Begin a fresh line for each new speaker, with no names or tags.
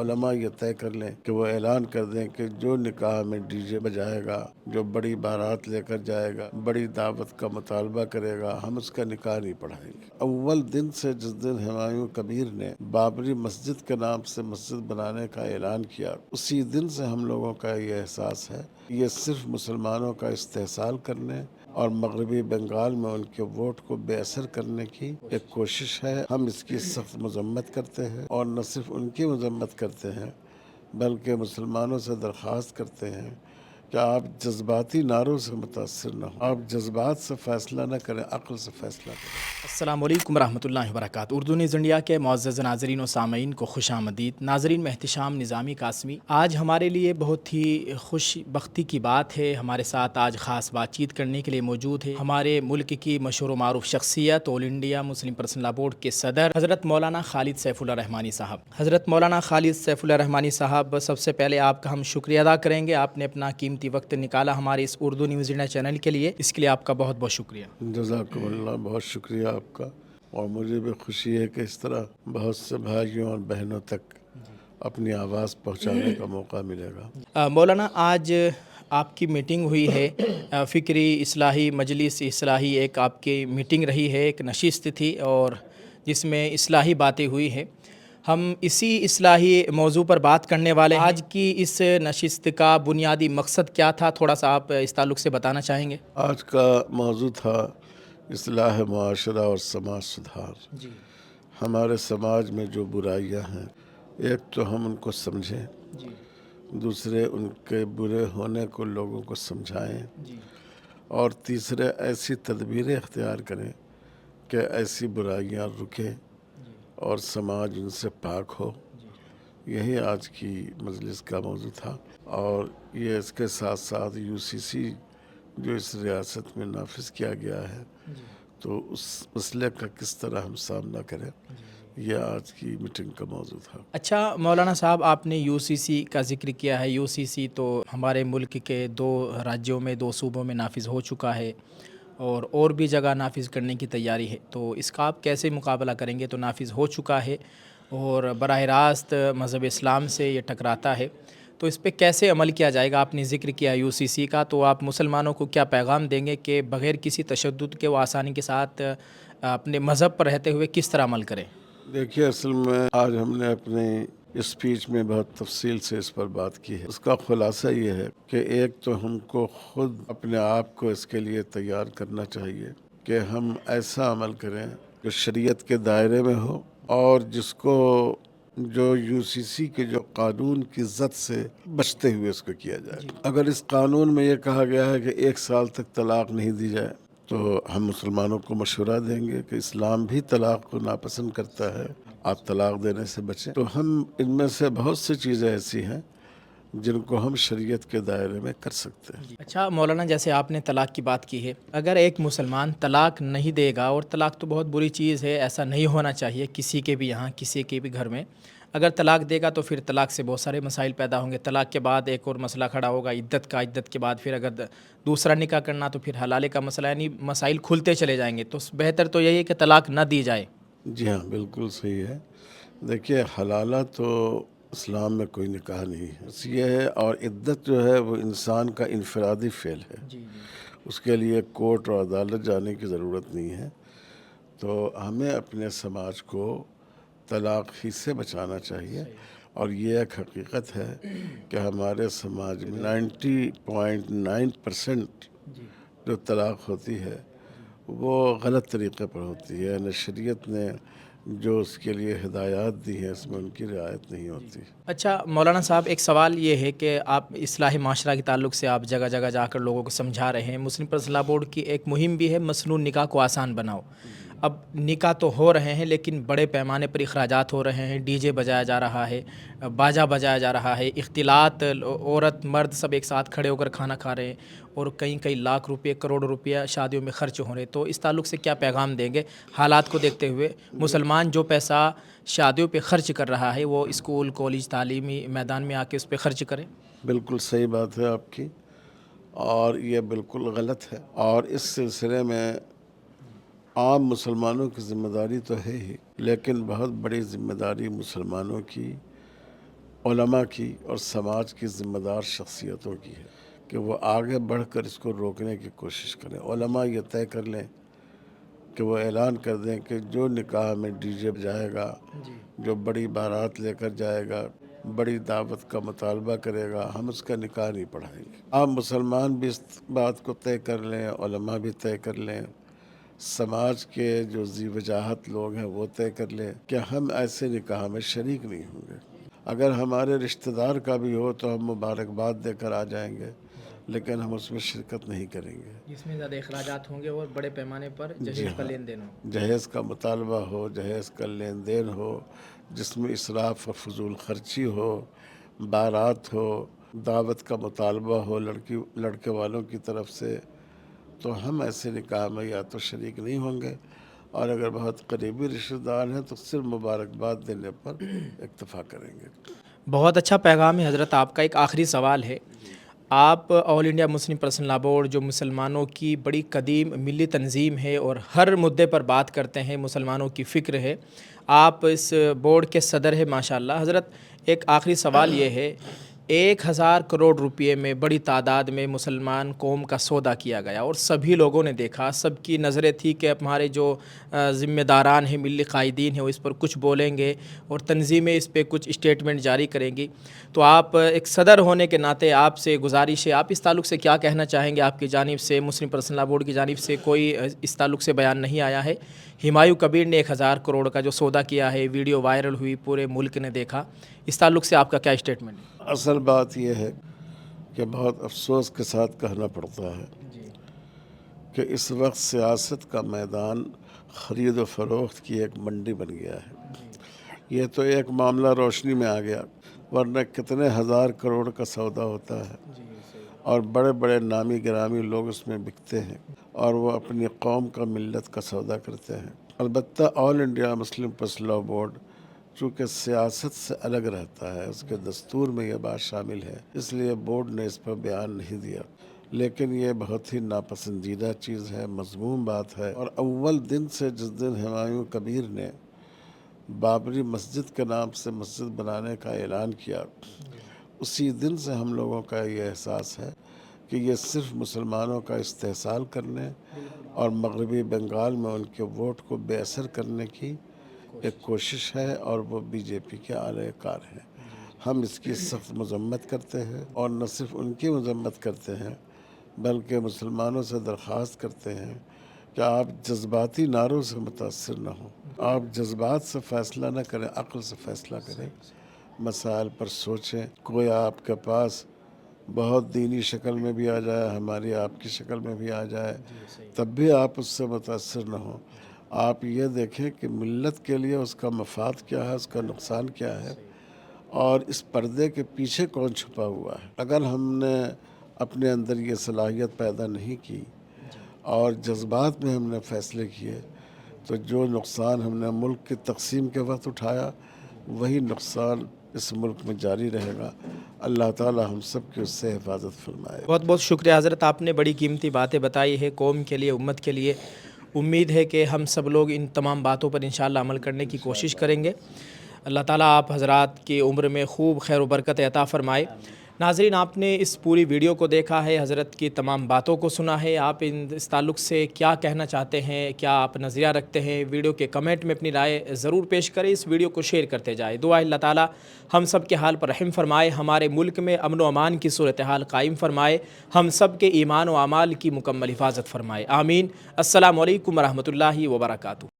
علماء یہ طے کر لیں کہ وہ اعلان کر دیں کہ جو نکاح میں ڈی جے بجائے گا، جو بڑی بارات لے کر جائے گا، بڑی دعوت کا مطالبہ کرے گا، ہم اس کا نکاح نہیں پڑھائیں گے۔ اول دن سے جس دن ہمایوں کبیر نے بابری مسجد کے نام سے مسجد بنانے کا اعلان کیا، اسی دن سے ہم لوگوں کا یہ احساس ہے یہ صرف مسلمانوں کا استحصال کرنے اور مغربی بنگال میں ان کے ووٹ کو بے اثر کرنے کی ایک کوشش ہے۔ ہم اس کی سخت مذمت کرتے ہیں، اور نہ صرف ان کی مذمت کرتے ہیں بلکہ مسلمانوں سے درخواست کرتے ہیں کہ آپ جذباتی نعروں سے متاثر نہ ہوں، آپ جذبات سے فیصلہ نہ کریں، عقل سے فیصلہ کریں۔
السلام علیکم ورحمۃ اللہ وبرکاتہ۔ اردو نیوز انڈیا کے معزز ناظرین و سامعین کو خوش آمدید۔ ناظرین، میں احتشام نظامی قاسمی۔ آج ہمارے لیے بہت ہی خوش بختی کی بات ہے، ہمارے ساتھ آج خاص بات چیت کرنے کے لیے موجود ہے ہمارے ملک کی مشہور و معروف شخصیت، آل انڈیا مسلم پرسنل لا بورڈ کے صدر حضرت مولانا خالد سیف اللہ رحمانی صاحب۔ حضرت مولانا خالد سیف اللہ رحمانی صاحب، سب سے پہلے آپ کا ہم شکریہ ادا کریں گے، آپ نے اپنا قیمتی وقت نکالا ہمارے اس اردو نیوز انڈیا چینل کے لیے، اس کے لیے آپ کا بہت بہت شکریہ۔
جزاکم اللہ، بہت شکریہ آپ کا، اور مجھے بھی خوشی ہے کہ اس طرح بہت سے بھائیوں اور بہنوں تک اپنی آواز پہنچانے کا موقع ملے گا۔
مولانا، آج آپ کی میٹنگ ہوئی ہے، فکری اصلاحی مجلس اصلاحی ایک آپ کی میٹنگ رہی ہے، ایک نشست تھی اور جس میں اصلاحی باتیں ہوئی ہیں۔ ہم اسی اصلاحی موضوع پر بات کرنے والے ہیں۔ آج کی اس نشست کا بنیادی مقصد کیا تھا، تھوڑا سا آپ اس تعلق سے بتانا چاہیں گے؟
آج کا موضوع تھا اصلاح معاشرہ اور سماج سدھار۔
جی
ہمارے سماج میں جو برائیاں ہیں، ایک تو ہم ان کو سمجھیں،
جی
دوسرے ان کے برے ہونے کو لوگوں کو سمجھائیں،
جی
اور تیسرے ایسی تدبیریں اختیار کریں کہ ایسی برائیاں رکیں اور سماج ان سے پاک ہو۔ یہی آج کی مجلس کا موضوع تھا، اور یہ اس کے ساتھ ساتھ یو سی سی جو اس ریاست میں نافذ کیا گیا ہے، تو اس مسئلے کا کس طرح ہم سامنا کریں، یہ آج کی میٹنگ کا موضوع تھا۔
اچھا مولانا صاحب، آپ نے یو سی سی کا ذکر کیا ہے۔ یو سی سی تو ہمارے ملک کے 2 راجیوں میں 2 صوبوں میں نافذ ہو چکا ہے، اور بھی جگہ نافذ کرنے کی تیاری ہے، تو اس کا آپ کیسے مقابلہ کریں گے؟ تو نافذ ہو چکا ہے اور براہ راست مذہب اسلام سے یہ ٹکراتا ہے، تو اس پہ کیسے عمل کیا جائے گا؟ آپ نے ذکر کیا یو سی سی کا، تو آپ مسلمانوں کو کیا پیغام دیں گے کہ بغیر کسی تشدد کے وہ آسانی کے ساتھ اپنے مذہب پر رہتے ہوئے کس طرح عمل کریں؟
دیکھیے، اصل میں آج ہم نے اپنی اسپیچ میں بہت تفصیل سے اس پر بات کی ہے۔ اس کا خلاصہ یہ ہے کہ ایک تو ہم کو خود اپنے آپ کو اس کے لیے تیار کرنا چاہیے کہ ہم ایسا عمل کریں جو شریعت کے دائرے میں ہو، اور جس کو جو یو سی سی کے جو قانون کی زد سے بچتے ہوئے اس کو کیا جائے۔ اگر اس قانون میں یہ کہا گیا ہے کہ 1 سال تک طلاق نہیں دی جائے، تو ہم مسلمانوں کو مشورہ دیں گے کہ اسلام بھی طلاق کو ناپسند کرتا ہے، آپ طلاق دینے سے بچیں۔ تو ہم ان میں سے بہت سی چیزیں ایسی ہیں جن کو ہم شریعت کے دائرے میں کر سکتے ہیں۔
اچھا مولانا، جیسے آپ نے طلاق کی بات کی ہے، اگر ایک مسلمان طلاق نہیں دے گا، اور طلاق تو بہت بری چیز ہے، ایسا نہیں ہونا چاہیے کسی کے بھی یہاں، کسی کے بھی گھر میں، اگر طلاق دے گا تو پھر طلاق سے بہت سارے مسائل پیدا ہوں گے۔ طلاق کے بعد ایک اور مسئلہ کھڑا ہوگا عدت کا، عدت کے بعد پھر اگر دوسرا نکاح کرنا تو پھر حلالے کا مسئلہ، یعنی مسائل کھلتے چلے جائیں گے، تو بہتر تو یہی ہے کہ طلاق نہ دی جائے۔
جی ہاں، بالکل صحیح ہے۔ دیکھیے، حلالہ تو اسلام میں کوئی نکاح نہیں ہے، بس یہ ہے، اور عدت جو ہے وہ انسان کا انفرادی فعل ہے، اس کے لیے کورٹ اور عدالت جانے کی ضرورت نہیں ہے۔ تو ہمیں اپنے سماج کو طلاق ہی سے بچانا چاہیے، اور یہ ایک حقیقت ہے کہ ہمارے سماج میں 90.9% جو طلاق ہوتی ہے وہ غلط طریقے پر ہوتی ہے، یعنی شریعت نے جو اس کے لیے ہدایات دی ہیں اس میں ان کی رعایت نہیں ہوتی۔
اچھا مولانا صاحب، ایک سوال یہ ہے کہ آپ اصلاح معاشرہ کے تعلق سے آپ جگہ جگہ جا کر لوگوں کو سمجھا رہے ہیں، مسلم پرسنل لا بورڈ کی ایک مہم بھی ہے مسنون نکاح کو آسان بناؤ۔ اب نکاح تو ہو رہے ہیں لیکن بڑے پیمانے پر اخراجات ہو رہے ہیں، ڈی جے بجایا جا رہا ہے، باجا بجایا جا رہا ہے، اختلاط، عورت مرد سب ایک ساتھ کھڑے ہو کر کھانا کھا رہے ہیں، اور کئی لاکھ روپے، کروڑ روپیہ شادیوں میں خرچ ہو رہے ہیں، تو اس تعلق سے کیا پیغام دیں گے حالات کو دیکھتے ہوئے؟ مسلمان جو پیسہ شادیوں پہ خرچ کر رہا ہے وہ اسکول کالج تعلیمی میدان میں آ کے اس پہ خرچ کرے۔
بالکل صحیح بات ہے آپ کی، اور یہ بالکل غلط ہے، اور اس سلسلے میں عام مسلمانوں کی ذمہ داری تو ہے ہی، لیکن بہت بڑی ذمہ داری مسلمانوں کی علماء کی اور سماج کی ذمہ دار شخصیتوں کی ہے کہ وہ آگے بڑھ کر اس کو روکنے کی کوشش کریں۔ علماء یہ طے کر لیں کہ وہ اعلان کر دیں کہ جو نکاح میں ڈی جے جائے گا، جو بڑی بارات لے کر جائے گا، بڑی دعوت کا مطالبہ کرے گا، ہم اس کا نکاح نہیں پڑھائیں گے۔ آپ مسلمان بھی اس بات کو طے کر لیں، علماء بھی طے کر لیں، سماج کے جو ذی وجاہت لوگ ہیں وہ طے کر لیں کہ ہم ایسے نکاح میں شریک نہیں ہوں گے۔ اگر ہمارے رشتہ دار کا بھی ہو تو ہم مبارکباد دے کر آ جائیں گے، لیکن ہم اس میں شرکت نہیں کریں گے۔
جس میں زیادہ اخراجات ہوں گے اور بڑے پیمانے پر جہیز کا لین دین ہو۔
جہیز کا مطالبہ ہو، جہیز کا لین دین ہو، جس میں اسراف و فضول خرچی ہو، بارات ہو، دعوت کا مطالبہ ہو لڑکے والوں کی طرف سے، تو ہم ایسے نکاح میں یا تو شریک نہیں ہوں گے، اور اگر بہت قریبی رشتہ دار ہیں تو صرف مبارکباد دینے پر اکتفا کریں گے۔
بہت اچھا پیغام ہے حضرت آپ کا۔ ایک آخری سوال ہے، آپ آل انڈیا مسلم پرسنل لا بورڈ جو مسلمانوں کی بڑی قدیم ملی تنظیم ہے اور ہر مدعے پر بات کرتے ہیں، مسلمانوں کی فکر ہے، آپ اس بورڈ کے صدر ہیں ماشاءاللہ۔ حضرت ایک آخری سوال یہ ہے، 1000 کروڑ روپے میں بڑی تعداد میں مسلمان قوم کا سودا کیا گیا اور سبھی لوگوں نے دیکھا، سب کی نظریں تھی کہ ہمارے جو ذمہ داران ہیں، ملی قائدین ہیں، وہ اس پر کچھ بولیں گے اور تنظیمیں اس پہ کچھ اسٹیٹمنٹ جاری کریں گی۔ تو آپ ایک صدر ہونے کے ناطے آپ سے گزارش ہے، آپ اس تعلق سے کیا کہنا چاہیں گے؟ آپ کی جانب سے، مسلم پرسنل لا بورڈ کی جانب سے کوئی اس تعلق سے بیان نہیں آیا ہے۔ ہمایوں کبیر نے 1000 کروڑ کا جو سودا کیا ہے، ویڈیو وائرل ہوئی، پورے ملک نے دیکھا، اس تعلق سے آپ کا کیا اسٹیٹمنٹ ہے؟
اصل بات یہ ہے کہ بہت افسوس کے ساتھ کہنا پڑتا ہے کہ اس وقت سیاست کا میدان خرید و فروخت کی ایک منڈی بن گیا ہے۔ یہ تو ایک معاملہ روشنی میں آ گیا، ورنہ کتنے 1000 کروڑ کا سودا ہوتا ہے، اور بڑے بڑے نامی گرامی لوگ اس میں بکتے ہیں، اور وہ اپنی قوم کا، ملت کا سودا کرتے ہیں۔ البتہ آل انڈیا مسلم پرسنل لا بورڈ چونکہ سیاست سے الگ رہتا ہے، اس کے دستور میں یہ بات شامل ہے، اس لیے بورڈ نے اس پر بیان نہیں دیا، لیکن یہ بہت ہی ناپسندیدہ چیز ہے، مذموم بات ہے۔ اور اول دن سے، جس دن ہمایوں کبیر نے بابری مسجد کے نام سے مسجد بنانے کا اعلان کیا، اسی دن سے ہم لوگوں کا یہ احساس ہے کہ یہ صرف مسلمانوں کا استحصال کرنے اور مغربی بنگال میں ان کے ووٹ کو بے اثر کرنے کی ایک کوشش ہے، اور وہ بی جے پی کے اعلی کار ہیں۔ ہم اس کی سخت مذمت کرتے ہیں، اور نہ صرف ان کی مذمت کرتے ہیں بلکہ مسلمانوں سے درخواست کرتے ہیں کہ آپ جذباتی نعروں سے متاثر نہ ہوں، آپ جذبات سے فیصلہ نہ کریں، عقل سے فیصلہ کریں، مسائل پر سوچیں۔ کوئی آپ کے پاس بہت دینی شکل میں بھی آ جائے، ہماری آپ کی شکل میں بھی آ جائے، تب بھی آپ اس سے متاثر نہ ہوں۔ آپ یہ دیکھیں کہ ملت کے لیے اس کا مفاد کیا ہے، اس کا نقصان کیا ہے، اور اس پردے کے پیچھے کون چھپا ہوا ہے۔ اگر ہم نے اپنے اندر یہ صلاحیت پیدا نہیں کی اور جذبات میں ہم نے فیصلے کیے، تو جو نقصان ہم نے ملک کی تقسیم کے وقت اٹھایا، وہی نقصان اس ملک میں جاری رہے گا۔ اللہ تعالی ہم سب کی اس سے حفاظت فرمائے۔
بہت بہت شکریہ حضرت، آپ نے بڑی قیمتی باتیں بتائی ہے قوم کے لیے، امت کے لیے۔ امید ہے کہ ہم سب لوگ ان تمام باتوں پر انشاءاللہ عمل کرنے کی کوشش کریں گے۔ اللہ تعالیٰ آپ حضرات کی عمر میں خوب خیر و برکت عطا فرمائے۔ ناظرین، آپ نے اس پوری ویڈیو کو دیکھا ہے، حضرت کی تمام باتوں کو سنا ہے۔ آپ اس تعلق سے کیا کہنا چاہتے ہیں، کیا آپ نظریہ رکھتے ہیں؟ ویڈیو کے کمنٹ میں اپنی رائے ضرور پیش کریں، اس ویڈیو کو شیئر کرتے جائیں۔ دعا اللہ تعالیٰ ہم سب کے حال پر رحم فرمائے، ہمارے ملک میں امن و امان کی صورتحال قائم فرمائے، ہم سب کے ایمان و اعمال کی مکمل حفاظت فرمائے، آمین۔ السلام علیکم ورحمۃ اللہ وبرکاتہ۔